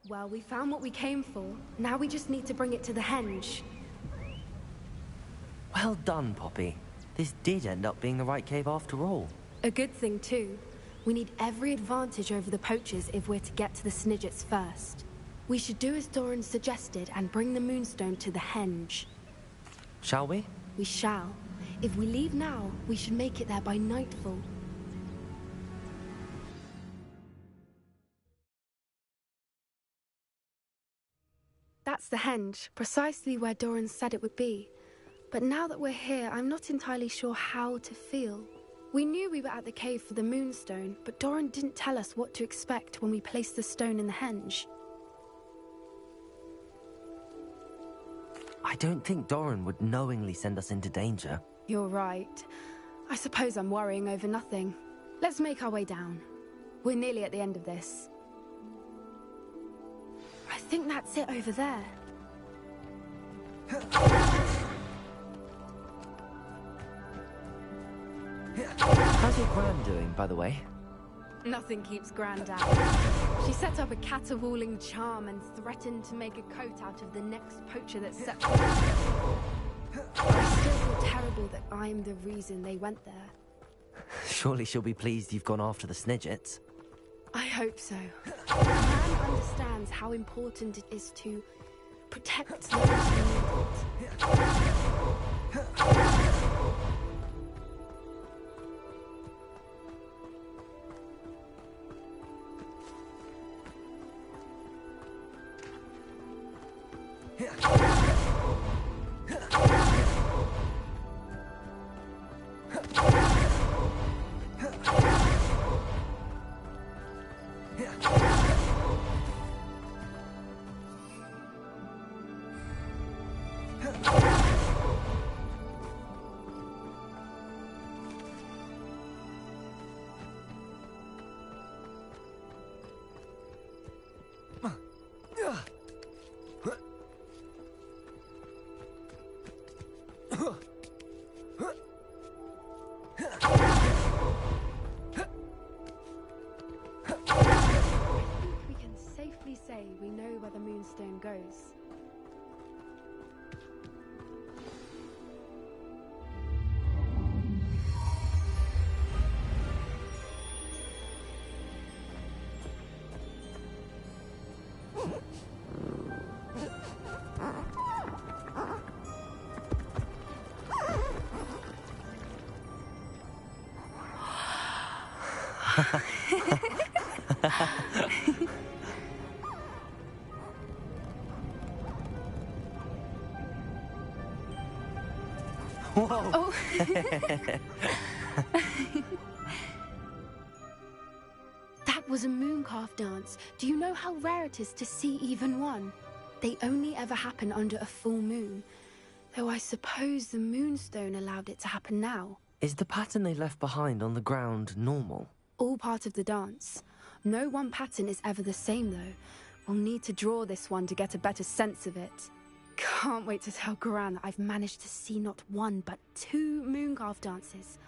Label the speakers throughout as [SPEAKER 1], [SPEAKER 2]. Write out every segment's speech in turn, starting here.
[SPEAKER 1] Well, we found what we came for. Now we just need to bring it to the henge.
[SPEAKER 2] Well done, Poppy. This did end up being the right cave after all.
[SPEAKER 1] A good thing, too. We need every advantage over the poachers if we're to get to the Snidgets first. We should do as Doran suggested and bring the Moonstone to the henge.
[SPEAKER 2] Shall we?
[SPEAKER 1] We shall. If we leave now, we should make it there by nightfall. That's the henge, precisely where Doran said it would be. But now that we're here, I'm not entirely sure how to feel. We knew we were at the cave for the Moonstone, but Doran didn't tell us what to expect when we placed the stone in the henge.
[SPEAKER 2] I don't think Doran would knowingly send us into danger.
[SPEAKER 1] You're right. I suppose I'm worrying over nothing. Let's make our way down. We're nearly at the end of this. I think that's it over there.
[SPEAKER 2] How's your Gran doing, by the way?
[SPEAKER 1] Nothing keeps Gran down. She set up a caterwauling charm and threatened to make a coat out of the next poacher that set them. I still feel terrible that I'm the reason they went there.
[SPEAKER 2] Surely she'll be pleased you've gone after the Snidgets.
[SPEAKER 1] I hope so. Gran understands how important it is to protect those who need it. We know where the Moonstone goes.
[SPEAKER 2] Whoa!
[SPEAKER 1] Oh. That was a mooncalf dance. Do you know how rare it is to see even one? They only ever happen under a full moon. Though I suppose the Moonstone allowed it to happen now.
[SPEAKER 2] Is the pattern they left behind on the ground normal?
[SPEAKER 1] All part of the dance. No one pattern is ever the same, though. We'll need to draw this one to get a better sense of it. Can't wait to tell Gran that I've managed to see not one, but 2 mooncalf dances.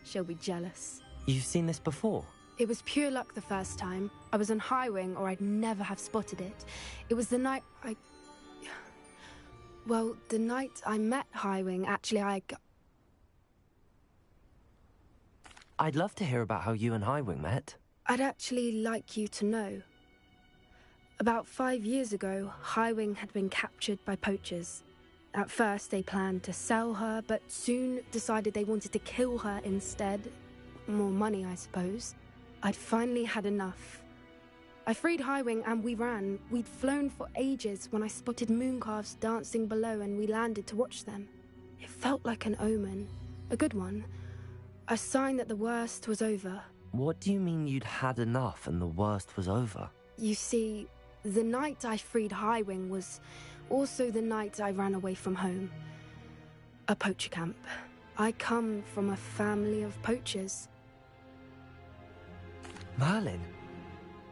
[SPEAKER 1] She'll be jealous.
[SPEAKER 2] You've seen this before?
[SPEAKER 1] It was pure luck the first time. I was on Highwing, or I'd never have spotted it. It was the night Well, the night I met Highwing, actually,
[SPEAKER 2] I'd love to hear about how you and Highwing met.
[SPEAKER 1] I'd actually like you to know. About 5 years ago, Highwing had been captured by poachers. At first, they planned to sell her, but soon decided they wanted to kill her instead. More money, I suppose. I'd finally had enough. I freed Highwing and we ran. We'd flown for ages when I spotted mooncalves dancing below and we landed to watch them. It felt like an omen. A good one. A sign that the worst was over.
[SPEAKER 2] What do you mean you'd had enough and the worst was over?
[SPEAKER 1] You see, the night I freed Highwing was also the night I ran away from home. A poacher camp. I come from a family of poachers.
[SPEAKER 2] Merlin?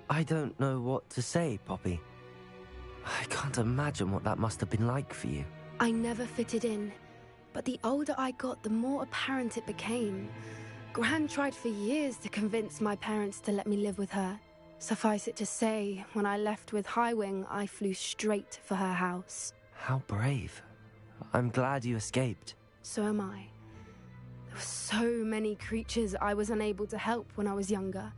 [SPEAKER 2] I don't know what to say, Poppy. I can't imagine what that must have been like for you.
[SPEAKER 1] I never fitted in, but the older I got, the more apparent it became. Gran tried for years to convince my parents to let me live with her. Suffice it to say, when I left with Highwing, I flew straight for her house.
[SPEAKER 2] How brave. I'm glad you escaped.
[SPEAKER 1] So am I. There were so many creatures I was unable to help when I was younger.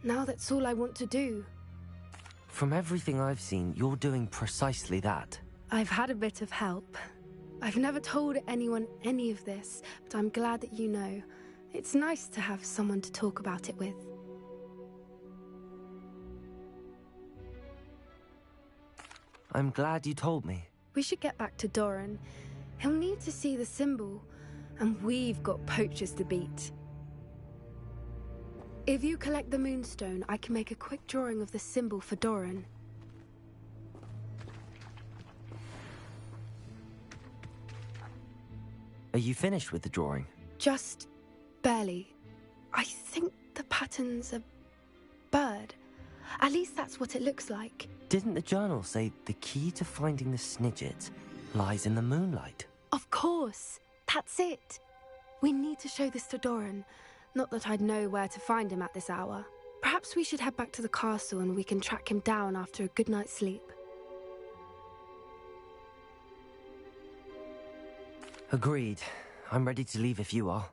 [SPEAKER 1] Now that's all I want to do.
[SPEAKER 2] From everything I've seen, you're doing precisely that.
[SPEAKER 1] I've had a bit of help. I've never told anyone any of this, but I'm glad that you know. It's nice to have someone to talk about it with.
[SPEAKER 2] I'm glad you told me.
[SPEAKER 1] We should get back to Doran. He'll need to see the symbol, and we've got poachers to beat. If you collect the moonstone, I can make a quick drawing of the symbol for Doran.
[SPEAKER 2] Are you finished with the drawing?
[SPEAKER 1] Just barely. I think the pattern's a bird. At least that's what it looks like.
[SPEAKER 2] Didn't the journal say the key to finding the Snidgets lies in the moonlight?
[SPEAKER 1] Of course. That's it. We need to show this to Doran. Not that I'd know where to find him at this hour. Perhaps we should head back to the castle and we can track him down after a good night's sleep.
[SPEAKER 2] Agreed. I'm ready to leave if you are.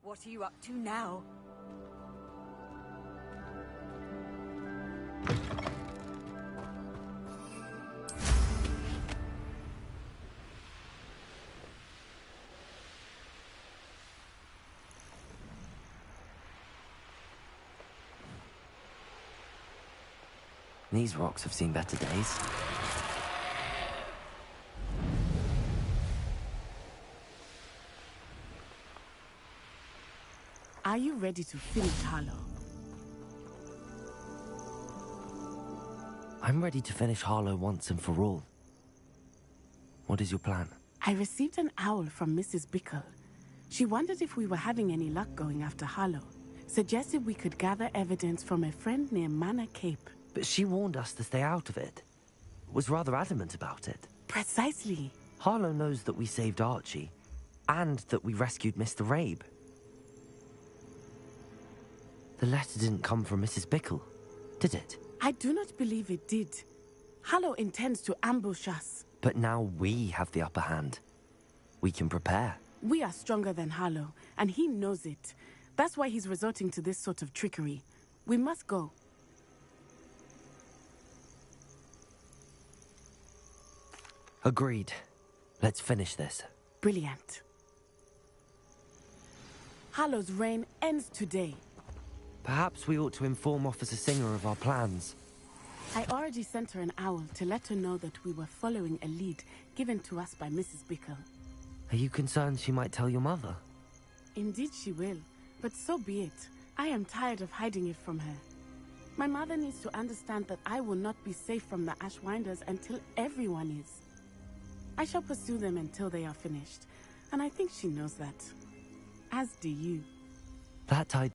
[SPEAKER 3] What are you up to now?
[SPEAKER 2] These rocks have seen better days.
[SPEAKER 3] Are you ready to finish Harlow?
[SPEAKER 2] I'm ready to finish Harlow once and for all. What is your plan?
[SPEAKER 3] I received an owl from Mrs. Bickle. She wondered if we were having any luck going after Harlow. Suggested we could gather evidence from a friend near Manor Cape.
[SPEAKER 2] But she warned us to stay out of it. Was rather adamant about it.
[SPEAKER 3] Precisely.
[SPEAKER 2] Harlow knows that we saved Archie, and that we rescued Mr. Rabe. The letter didn't come from Mrs. Bickle, did it?
[SPEAKER 3] I do not believe it did. Harlow intends to ambush us.
[SPEAKER 2] But now we have the upper hand. We can prepare.
[SPEAKER 3] We are stronger than Harlow, and he knows it. That's why he's resorting to this sort of trickery. We must go.
[SPEAKER 2] Agreed. Let's finish this.
[SPEAKER 3] Brilliant. Harlow's reign ends today.
[SPEAKER 2] Perhaps we ought to inform Officer Singer of our plans.
[SPEAKER 3] I already sent her an owl to let her know that we were following a lead given to us by Mrs. Bickle.
[SPEAKER 2] Are you concerned she might tell your mother?
[SPEAKER 3] Indeed she will, but so be it. I am tired of hiding it from her. My mother needs to understand that I will not be safe from the Ashwinders until everyone is. I shall pursue them until they are finished, and I think she knows that. As do you.
[SPEAKER 2] That